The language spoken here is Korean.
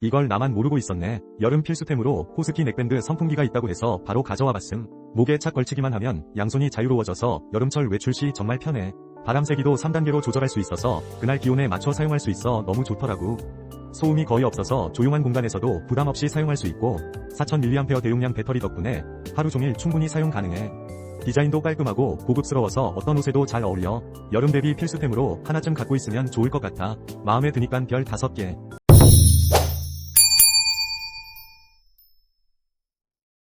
이걸 나만 모르고 있었네. 여름 필수템으로 호스키 넥밴드 선풍기가 있다고 해서 바로 가져와 봤음. 목에 착 걸치기만 하면 양손이 자유로워져서 여름철 외출 시 정말 편해. 바람 세기도 3단계로 조절할 수 있어서 그날 기온에 맞춰 사용할 수 있어 너무 좋더라고. 소음이 거의 없어서 조용한 공간에서도 부담 없이 사용할 수 있고 4000mAh 대용량 배터리 덕분에 하루 종일 충분히 사용 가능해. 디자인도 깔끔하고 고급스러워서 어떤 옷에도 잘 어울려. 여름 대비 필수템으로 하나쯤 갖고 있으면 좋을 것 같아. 마음에 드니깐 별 5개.